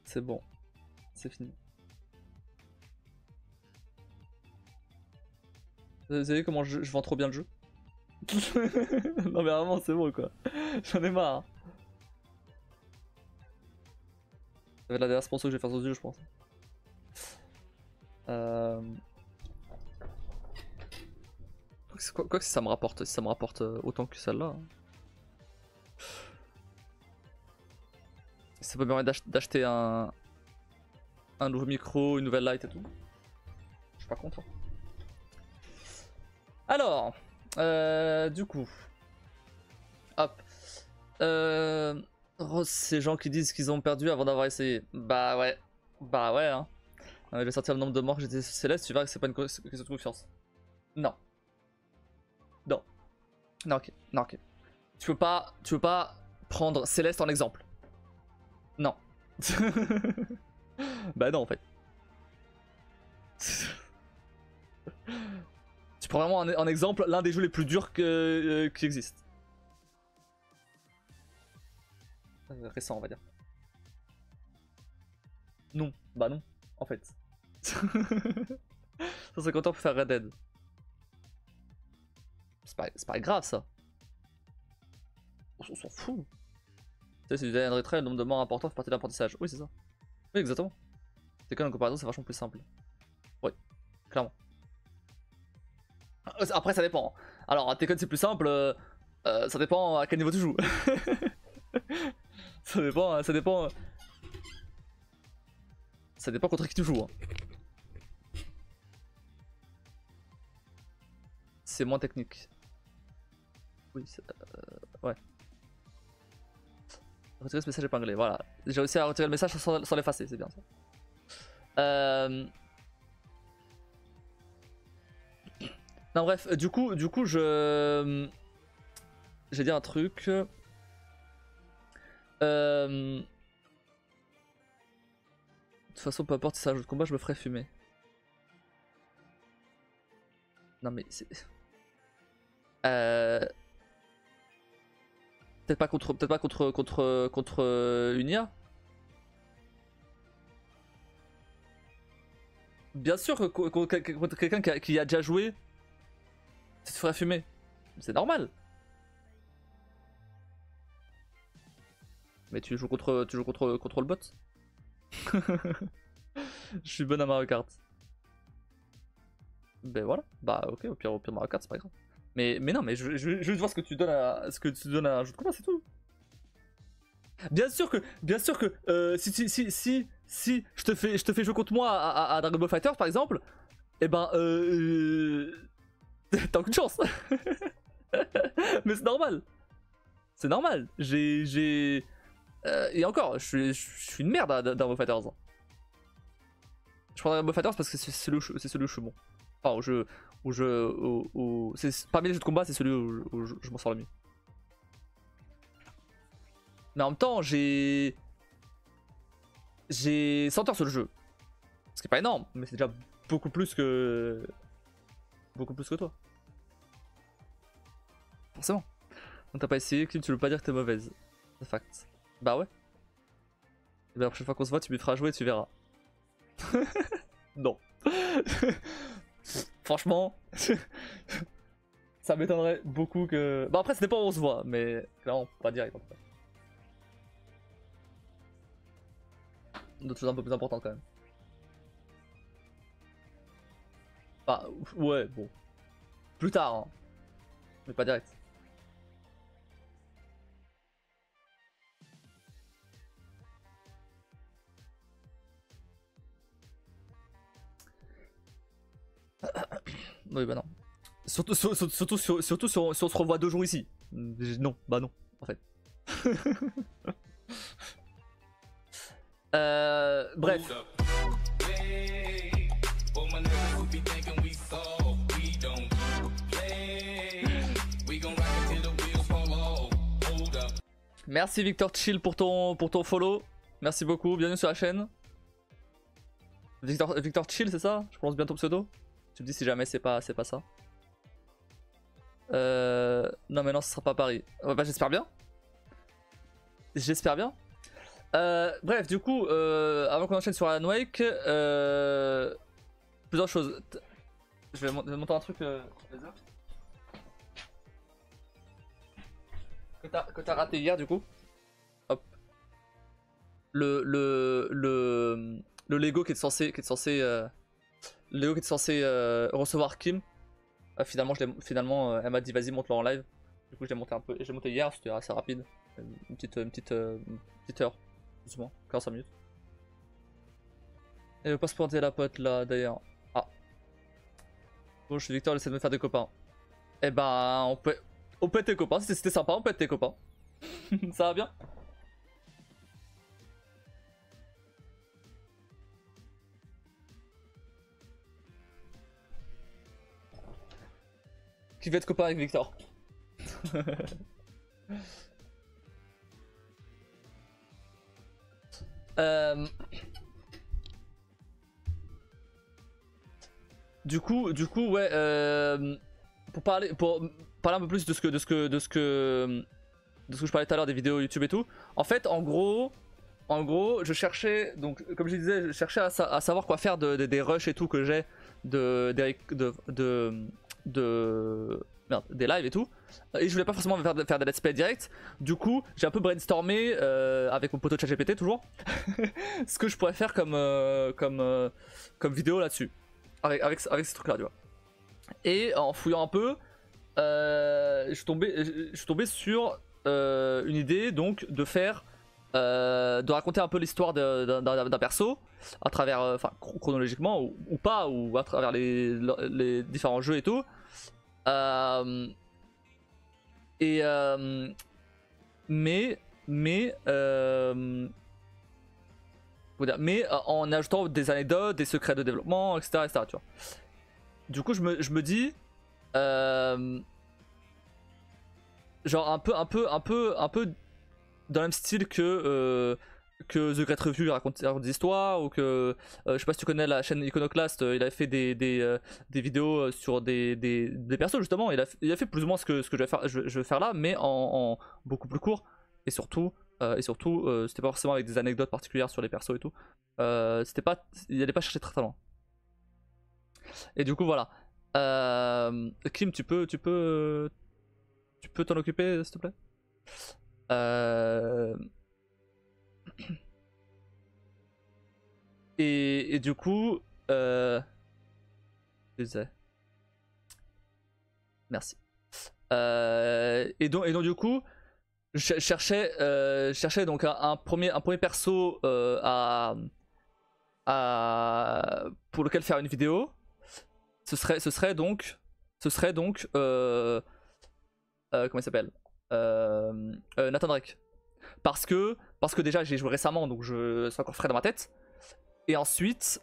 C'est bon. C'est fini. Vous avez vu comment je vends trop bien le jeu? Non mais vraiment c'est bon quoi. J'en ai marre. Ça va être la dernière sponsor que je vais faire sur ce jeu je pense. Quoi que si ça me rapporte autant que celle-là. Ça peut me permettre d'acheter un nouveau micro, une nouvelle light et tout. Je suis pas content. Alors, du coup, hop. Ces gens qui disent qu'ils ont perdu avant d'avoir essayé. Bah ouais hein. Je vais sortir le nombre de morts que j'étais Céleste, tu verras que c'est pas une question de confiance. Non. Non. Non ok. Non ok. Tu peux pas prendre Céleste en exemple. Non. Bah non en fait. Tu prends vraiment en exemple l'un des jeux les plus durs qui existent. Récent on va dire. Non, bah non, en fait. 150 ans pour faire Red Dead. C'est pas grave ça. On s'en fout. Tu sais, c'est du dernier trait, le nombre de morts important fait partie de l'apprentissage. Oui, c'est ça. Oui, exactement. Tekken en comparaison, c'est vachement plus simple. Oui, clairement. Après, ça dépend. Alors, Tekken c'est plus simple, ça dépend à quel niveau tu joues. Ça dépend. Ça dépend contre qui tu joues. Hein. C'est moins technique. Oui, ouais. Retirer ce message épinglé, voilà. J'ai réussi à retirer le message sans l'effacer, c'est bien ça. Non bref, du coup je... J'ai dit un truc. De toute façon, peu importe si c'est un jeu de combat, je me ferai fumer. Non mais c'est... Peut-être pas contre une IA. Bien sûr que contre quelqu'un qui a déjà joué, tu te ferais fumer. C'est normal. Mais tu joues contre le bot. Je suis bon à Mario Kart. Ben voilà. Bah ok, au pire Mario Kart, c'est pas grave. Mais non, mais je veux voir ce que tu donnes à un jeu de combat, c'est tout. Bien sûr que si je te fais jouer contre moi à Dragon Ball Fighter par exemple, et ben t'as aucune chance. Mais c'est normal. C'est normal. Et encore, je suis une merde à Dragon Ball Fighters. Je prends Dragon Ball Fighters parce que c'est celui où je suis bon. Enfin, parmi les jeux de combat, c'est celui où je m'en sors le mieux. Mais en même temps, j'ai 100 heures sur le jeu. Ce qui est pas énorme, mais c'est déjà beaucoup plus que toi. Forcément. Donc t'as pas essayé, Clim, tu veux pas dire que t'es mauvaise. C'est fact. Bah ouais. Et ben la prochaine fois qu'on se voit, tu me feras jouer et tu verras. Non. Franchement, ça m'étonnerait beaucoup que... Bah après, ça dépend où on se voit, mais clairement, pas direct en tout cas. D'autres choses un peu plus importantes quand même. Bah ouais, bon. Plus tard, hein. Mais pas direct. Oui, bah non. Surtout si on se revoit 2 jours ici. Non, bah non, en fait. Bref. Merci Victor Chill pour ton follow. Merci beaucoup, bienvenue sur la chaîne. Victor Chill, c'est ça? Je prononce bien ton pseudo? Tu me dis si jamais c'est pas ça. Non mais non, ce sera pas Paris. Bah j'espère bien. J'espère bien. Bref, du coup, avant qu'on enchaîne sur Alan Wake, plusieurs choses. Je vais monter un truc que t'as raté hier, du coup. Hop. Le Lego qui est censé, Lego qui est censé recevoir Kim. Finalement, elle m'a dit vas-y monte-le en live. Du coup, je l'ai monté un peu. J'ai monté hier, c'était assez rapide. Une petite heure, doucement, 45 minutes. Elle veut pas se pointer la pote là d'ailleurs. Ah. Bon, je suis Victor, essaie de me faire des copains. Eh ben, on peut être tes copains. Si c'était sympa, on peut être tes copains. Ça va bien? Qui veut être copain avec Victor? Du coup, ouais. Pour parler un peu plus de ce que je parlais tout à l'heure des vidéos YouTube et tout. En fait, en gros, je cherchais, donc comme je disais, je cherchais à savoir quoi faire des rushs et tout que j'ai des lives et tout. Et je voulais pas forcément faire des let's play direct. Du coup, j'ai un peu brainstormé avec mon poteau de ChatGPT toujours ce que je pourrais faire comme vidéo là-dessus. Avec ces trucs là, tu vois. Et en fouillant un peu, je suis tombé sur une idée donc de faire de raconter un peu l'histoire d'un perso à travers, enfin chronologiquement ou pas, ou à travers les différents jeux et tout. Mais en ajoutant des anecdotes, des secrets de développement, etc. tu vois. Du coup, je me dis, genre un peu dans le même style que The Great Review raconte des histoires, ou que je sais pas si tu connais la chaîne Iconoclast, il a fait des vidéos sur des persos justement. Il a fait plus ou moins ce que je vais faire là, mais en beaucoup plus court, et surtout c'était pas forcément avec des anecdotes particulières sur les persos et tout. Il allait pas chercher très loin. Et du coup voilà. Kim, tu peux t'en occuper s'il te plaît? Euh... Et du coup, je disais, merci. Et donc du coup, je cherchais donc un premier perso pour lequel faire une vidéo. Ce serait donc comment il s'appelle, Nathan Drake. Parce que déjà j'ai joué récemment, donc c'est encore frais dans ma tête. Et ensuite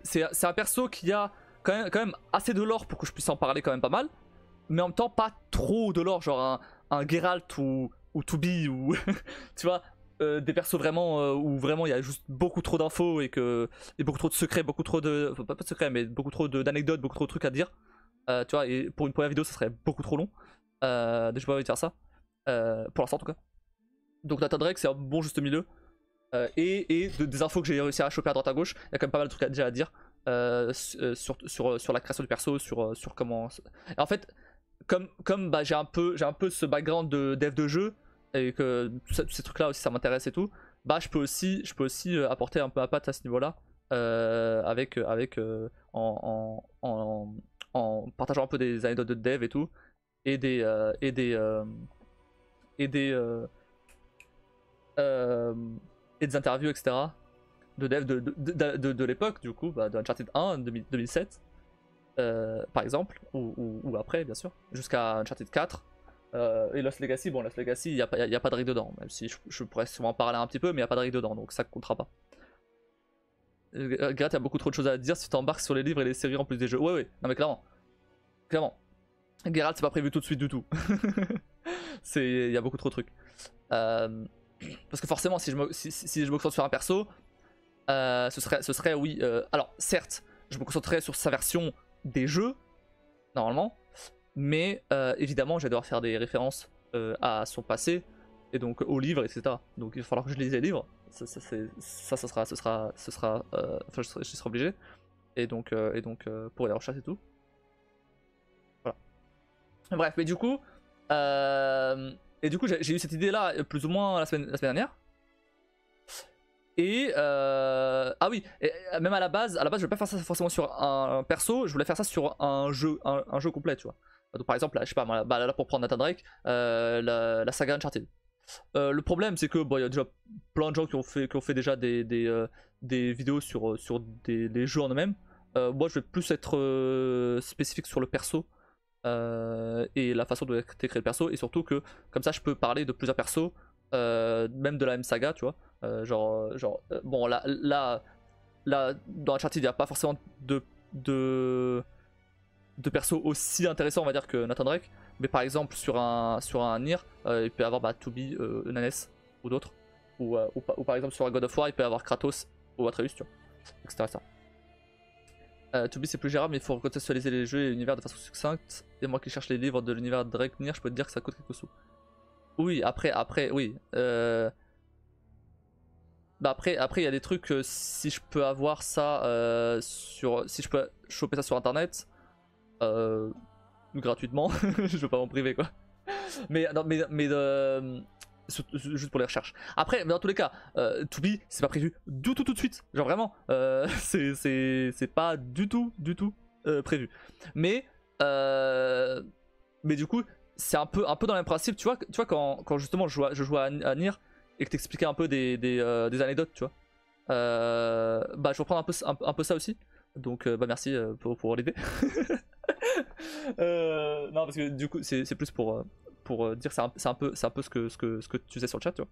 c'est un perso qui a quand même assez de lore pour que je puisse en parler quand même pas mal, mais en même temps pas trop de lore, genre un Geralt ou Toubi ou tu vois, des persos vraiment où vraiment il y a juste beaucoup trop d'infos et beaucoup trop de secrets, beaucoup trop de, enfin, pas de secrets, mais beaucoup trop d'anecdotes, beaucoup trop de trucs à dire. Tu vois, et pour une première vidéo ça serait beaucoup trop long. Donc j'ai pas envie de faire ça, pour l'instant en tout cas. Donc Nathan Drake c'est un bon juste milieu. Et des infos que j'ai réussi à choper à droite à gauche, il y a quand même pas mal de trucs déjà à dire sur la création du perso, sur comment. Et en fait, comme bah, j'ai un peu ce background de dev de jeu, et que ces trucs là aussi ça m'intéresse et tout, bah je peux aussi apporter un peu ma patte à ce niveau là, en partageant un peu des anecdotes de dev et tout, et et des interviews, etc. de dev de l'époque, du coup, bah, de Uncharted 1, 2007, par exemple, ou après, bien sûr, jusqu'à Uncharted 4. Et Lost Legacy, Lost Legacy, il n'y a pas de règle dedans, même si je pourrais sûrement en parler un petit peu, mais il n'y a pas de règle dedans, donc ça comptera pas. Grat, il y a beaucoup trop de choses à dire si tu embarques sur les livres et les séries en plus des jeux. Ouais, non mais clairement. Geralt, c'est pas prévu tout de suite du tout. Il y a beaucoup trop de trucs. Parce que forcément, si je me concentre sur un perso, ce serait oui. Alors, certes, je me concentrerai sur sa version des jeux, normalement, mais évidemment, je vais devoir faire des références à son passé et donc aux livres, etc. Donc il va falloir que je lise les livres, ça sera, enfin je serai obligé, et donc pour les recherches et tout. Voilà. Bref, mais du coup, j'ai eu cette idée là plus ou moins la semaine dernière. Et ah oui, et même à la base, je voulais pas faire ça forcément sur un perso, je voulais faire ça sur un jeu, un jeu complet, tu vois. Donc par exemple, là, je sais pas, là pour prendre Nathan Drake, la saga Uncharted. Le problème, c'est que bon, il y a déjà plein de gens qui ont fait déjà des vidéos sur les jeux en eux-mêmes. Moi, je vais plus être spécifique sur le perso et la façon de créer le perso, et surtout que comme ça, je peux parler de plusieurs persos, même de la même saga, tu vois. Bon, là, dans Uncharted, il n'y a pas forcément de persos aussi intéressants, on va dire, que Nathan Drake. Mais par exemple, sur un Nier, il peut y avoir Toby, Nanes ou d'autres. Ou par exemple, sur un God of War, il peut y avoir Kratos ou Atreus, tu vois, etc. Toby, c'est plus gérable, mais il faut recontextualiser les jeux et l'univers de façon succincte. Et moi qui cherche les livres de l'univers de Drake Nier, je peux te dire que ça coûte quelques sous. Oui, après, oui. Après, il y a des trucs, si je peux avoir ça si je peux choper ça sur internet gratuitement, je veux pas m'en priver quoi. Mais non, juste pour les recherches. Après, mais dans tous les cas, To Be, c'est pas prévu du tout de suite. Genre vraiment, c'est pas du tout prévu. Mais du coup, c'est un peu dans le même principe. Tu vois quand justement je jouais à Nier et que t'expliquais un peu des anecdotes, tu vois. Je vais reprendre un peu ça aussi. Donc merci pour l'idée. Non, parce que du coup c'est plus pour dire c'est un peu ce que tu faisais sur le chat, tu vois.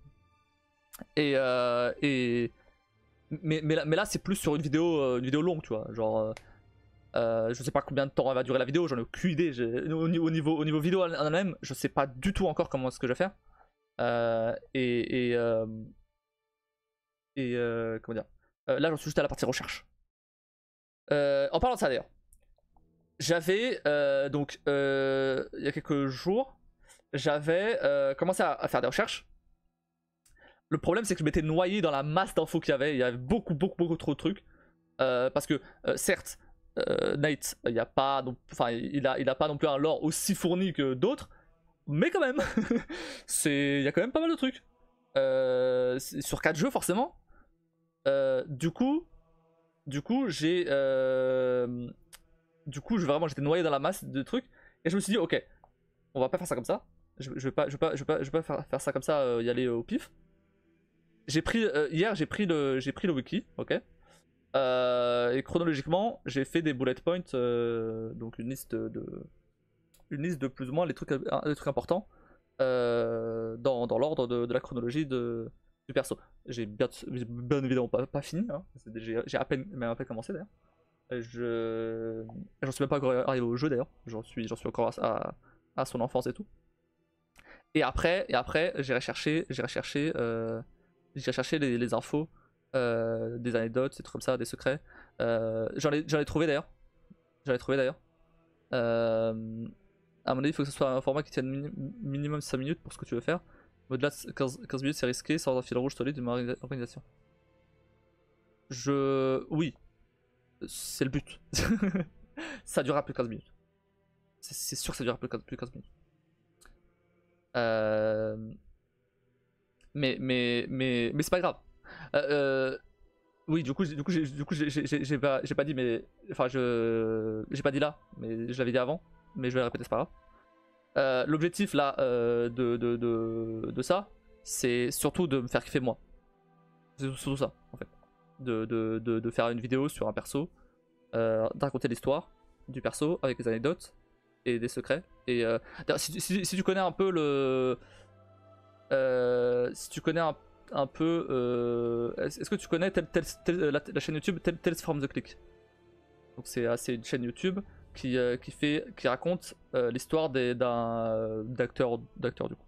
Mais là c'est plus sur une vidéo longue, tu vois. Genre je sais pas combien de temps va durer la vidéo, j'en ai aucune idée. Au niveau vidéo en elle-même, je sais pas du tout encore comment est-ce que je vais faire. Comment dire, là j'en suis juste à la partie recherche. En parlant de ça d'ailleurs, j'avais donc il y a quelques jours, j'avais commencé à faire des recherches. Le problème c'est que je m'étais noyé dans la masse d'infos qu'il y avait beaucoup trop de trucs. Parce que certes, Nate, il a pas non plus un lore aussi fourni que d'autres, mais quand même, il y a quand même pas mal de trucs. Sur 4 jeux forcément. Du coup, j'ai vraiment j'étais noyé dans la masse de trucs et je me suis dit ok, on va pas faire ça comme ça. Je vais pas faire ça comme ça, y aller au pif. J'ai pris hier j'ai pris le wiki, ok. Et chronologiquement, j'ai fait des bullet points, donc une liste de plus ou moins les trucs importants dans l'ordre de la chronologie du perso. J'ai bien évidemment pas fini, hein. J'ai à peine commencé d'ailleurs. J'en suis même pas encore arrivé au jeu d'ailleurs. J'en suis encore à son enfance et tout. Et après j'ai recherché les infos, des anecdotes, des trucs comme ça, des secrets. J'en ai trouvé d'ailleurs. À mon avis, il faut que ce soit un format qui tienne minimum 5 minutes pour ce que tu veux faire. Au-delà de 15 minutes, c'est risqué, sans un fil rouge solide de ma organisation. Oui, c'est le but. Ça durera plus de 15 minutes. C'est sûr que ça durera plus de 15 minutes. Mais c'est pas grave. Oui, du coup j'ai pas dit, mais enfin j'ai pas dit là, mais je l'avais dit avant, mais je vais le répéter, c'est pas grave. L'objectif là de ça, c'est surtout de me faire kiffer moi. C'est surtout ça en fait, de faire une vidéo sur un perso, de raconter l'histoire du perso avec des anecdotes et des secrets. Et si tu connais un peu si tu connais un peu, est-ce que tu connais la chaîne YouTube Tales from the Click? Donc c'est une chaîne YouTube qui raconte l'histoire d'acteurs du coup,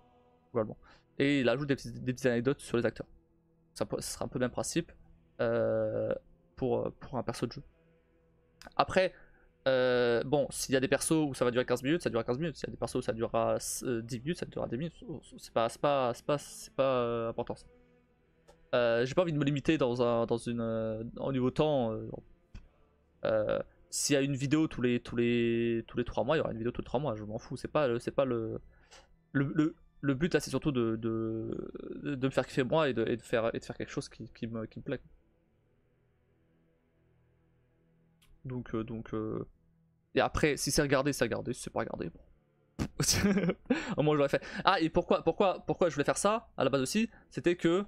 globalement. Et il ajoute des petites anecdotes sur les acteurs. Ça sera un peu le même principe pour un perso de jeu. Après, Bon, s'il y a des persos où ça va durer 15 minutes, ça durera 15 minutes. S'il y a des persos où ça durera 10 minutes, ça durera 10 minutes. C'est pas important ça. J'ai pas envie de me limiter au niveau temps. S'il y a une vidéo tous les 3 mois, il y aura une vidéo tous les 3 mois, je m'en fous. C'est pas le but là, c'est surtout de me faire kiffer moi et de faire quelque chose qui me plaît. Donc, et après, si c'est regardé, c'est regardé. Si c'est pas regardé, bon. Au moins, je l'aurais fait. Ah, et pourquoi je voulais faire ça à la base aussi, c'était que.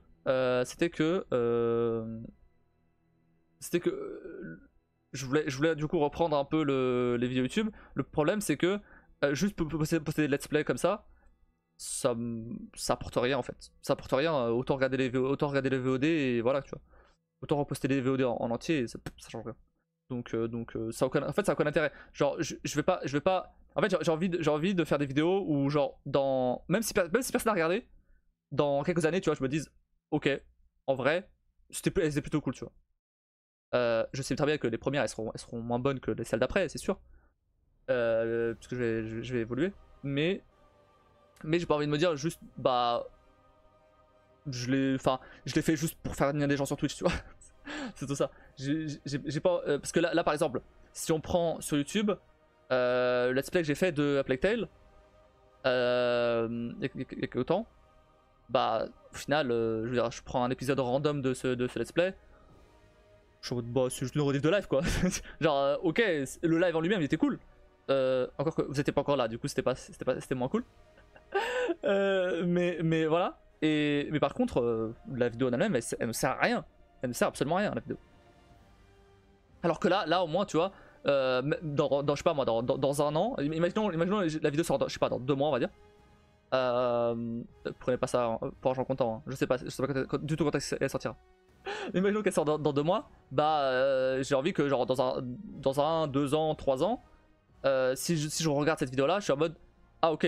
Je voulais du coup reprendre un peu les vidéos YouTube. Le problème, c'est que juste poster des let's play comme ça apporte rien en fait. Ça apporte rien. Autant regarder les VOD et voilà, tu vois. Autant reposter les VOD en entier et ça change rien. Donc ça en fait ça a aucun intérêt. Genre je vais pas. En fait j'ai envie de faire des vidéos où genre même si personne n'a regardé, dans quelques années tu vois je me dise ok en vrai c'était plutôt cool tu vois. Je sais très bien que les premières elles seront moins bonnes que celles d'après c'est sûr. Parce que je vais évoluer. Mais j'ai pas envie de me dire juste bah je l'ai fait juste pour faire venir des gens sur Twitch tu vois. C'est tout ça. J'ai pas. Parce que là, par exemple, si on prend sur YouTube, le let's play que j'ai fait de A Plague Tale, il y a quelques temps, bah, au final, je veux dire, je prends un épisode random de ce let's play. Je suis en mode, bah, c'est juste une rediff de live quoi. Genre, ok, le live en lui-même il était cool. Encore que vous étiez pas encore là, du coup, c'était moins cool. Mais voilà. Mais par contre, la vidéo en elle-même, elle ne sert à rien. Elle ne sert absolument à rien la vidéo. Alors que là au moins, tu vois, je sais pas moi, dans un an, imaginons la vidéo sort, je sais pas, dans 2 mois, on va dire. Prenez pas ça pour argent comptant, hein. Je sais pas du tout quand elle sortira. Imaginons qu'elle sort dans 2 mois, bah j'ai envie que genre dans un 2 ans, 3 ans, si je regarde cette vidéo là, je suis en mode ah ok,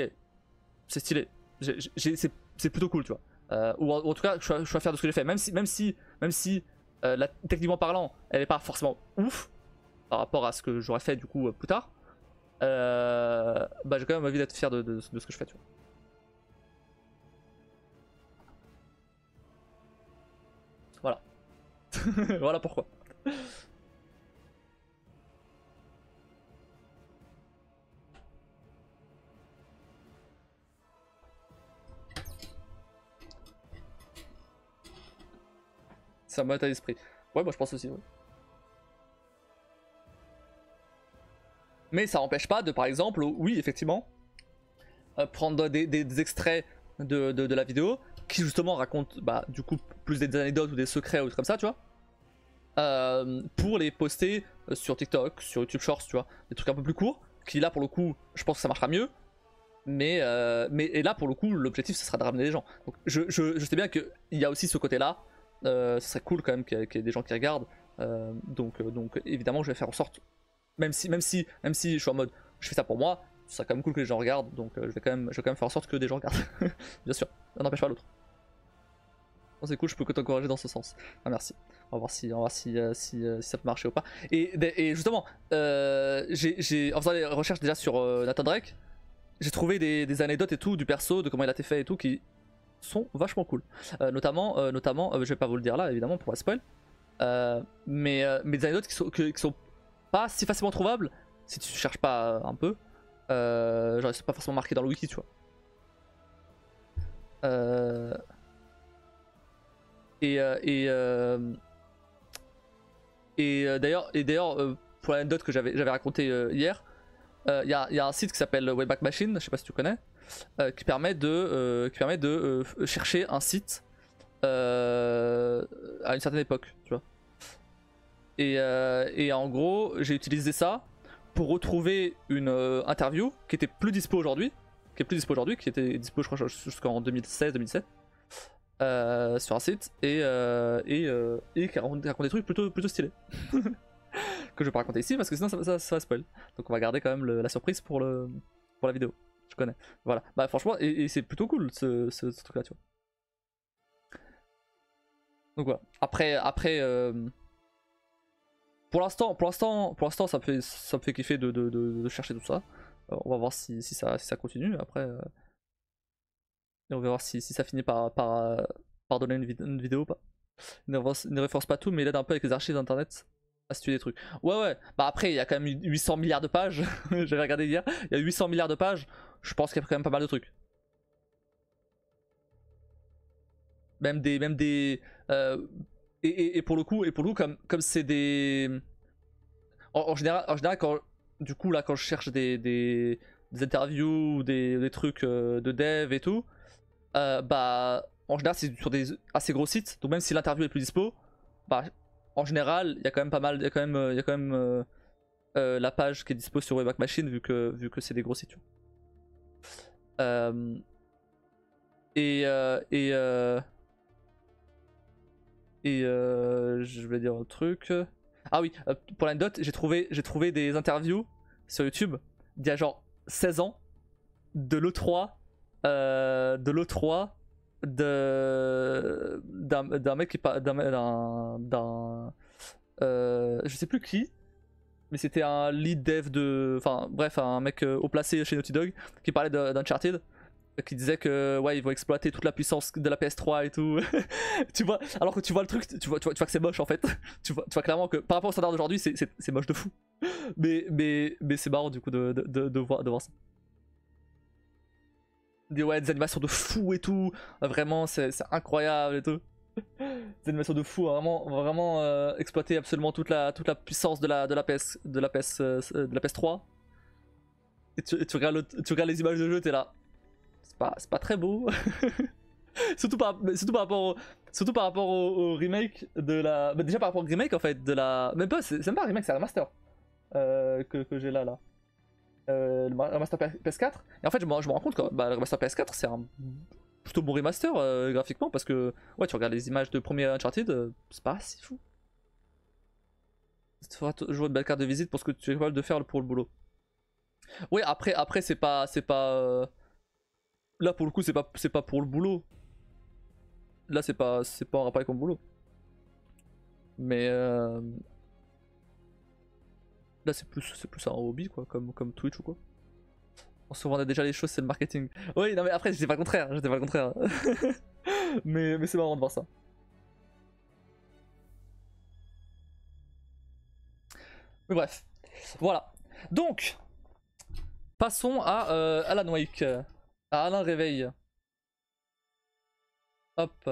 c'est stylé, c'est plutôt cool, tu vois. Ou en tout cas, je suis fier de ce que j'ai fait, même si techniquement parlant, elle est pas forcément ouf par rapport à ce que j'aurais fait du coup plus tard. Bah j'ai quand même envie d'être fier de ce que je fais, tu vois. Voilà. Voilà pourquoi. C'est un bon état d'esprit. Ouais, moi je pense aussi, ouais. Mais ça n'empêche pas de, par exemple, oui, effectivement, prendre des extraits de la vidéo qui justement racontent, bah, du coup, plus des anecdotes ou des secrets ou des trucs comme ça, tu vois. Pour les poster sur TikTok, sur YouTube Shorts, tu vois. Des trucs un peu plus courts, qui là, pour le coup, je pense que ça marchera mieux. Mais et là, pour le coup, l'objectif, ce sera de ramener les gens. Donc, je sais bien qu'il y a aussi ce côté-là. Ce serait cool quand même qu'il y ait des gens qui regardent. Donc évidemment, je vais faire en sorte, même si je suis en mode, je fais ça pour moi, ce serait quand même cool que les gens regardent. Donc je vais quand même faire en sorte que des gens regardent. Bien sûr, ça n'empêche pas l'autre. C'est cool, je peux que t'encourager dans ce sens. Ah, merci. On va voir si ça peut marcher ou pas. Et justement, en faisant des recherches déjà sur Nathan Drake, j'ai trouvé des anecdotes et tout du perso, de comment il a été fait et tout, qui sont vachement cool. Notamment, je vais pas vous le dire là évidemment pour pas spoil, mais des anecdotes qui sont pas si facilement trouvables si tu cherches pas un peu. Genre, c'est pas forcément marqué dans le wiki, tu vois. D'ailleurs, pour l'anecdote que j'avais raconté hier, il y a un site qui s'appelle Wayback Machine, je sais pas si tu connais, qui permet de chercher un site à une certaine époque, tu vois. Et en gros, j'ai utilisé ça pour retrouver une interview qui était plus dispo aujourd'hui, qui était dispo je crois jusqu'en 2016-2017 sur un site et qui raconte des trucs plutôt stylés. Que je vais pas raconter ici parce que sinon ça va spoil. Donc on va garder quand même la surprise pour la vidéo. Je connais. Voilà. Bah franchement, et c'est plutôt cool ce truc là, tu vois. Donc voilà. Après pour l'instant, ça me fait kiffer de chercher tout ça. On va voir si ça continue. Après, et on va voir si ça finit par donner une vidéo ou pas. Il ne référence pas tout, mais il aide un peu avec les archives d'internet à situer des trucs. Ouais, bah après, il y a quand même 800 milliards de pages. J'avais regardé hier, il y a 800 milliards de pages. Je pense qu'il y a quand même pas mal de trucs. Même des et pour le coup, comme c'est des en général quand du coup là quand je cherche des interviews ou des trucs de dev et tout, bah en général c'est sur des assez gros sites, donc même si l'interview est plus dispo, bah en général il y a quand même pas mal, il y a quand même la page qui est dispo sur Wayback Machine vu que c'est des gros sites. Euh, et je vais dire un truc. Ah oui, pour l'anecdote, j'ai trouvé des interviews sur YouTube d'il y a genre 16 ans de l'E3, de l'E3, d'un mec qui je sais plus qui, mais c'était un lead dev enfin bref, un mec haut placé chez Naughty Dog qui parlait d'Uncharted, qui disait que ouais ils vont exploiter toute la puissance de la PS3 et tout. Tu vois, alors que tu vois le truc, tu vois que c'est moche en fait. Tu vois clairement que par rapport au standard d'aujourd'hui c'est moche de fou. Mais c'est marrant du coup de voir ça. Ouais, des animations de fou et tout, vraiment c'est incroyable et tout. Des animations de fou, vraiment exploiter absolument toute la puissance de la PS3. Et tu regardes les images de jeu, t'es là. C'est pas très beau. surtout par rapport au remake de la. Bah, déjà par rapport au remake en fait de la. Même pas, c'est même pas un remake, c'est un remaster que j'ai là. Le remaster PS4. Et en fait, je me rends compte que bah, le remaster PS4 c'est un plutôt bon remaster graphiquement parce que ouais, tu regardes les images de premier Uncharted, c'est pas si fou. Il faudra jouer une belle carte de visite pour ce que tu es capable de faire pour le boulot. Oui, après c'est pas là pour le coup c'est pas pour le boulot. Là c'est pas en rapport avec mon boulot. Mais là c'est plus un hobby quoi, comme Twitch ou quoi. On se vendait déjà les choses, c'est le marketing. Oui, non mais après j'étais pas le contraire, mais c'est marrant de voir ça. Mais bref, voilà. Donc, passons à Alan Wake, à Alain Réveil. Hop.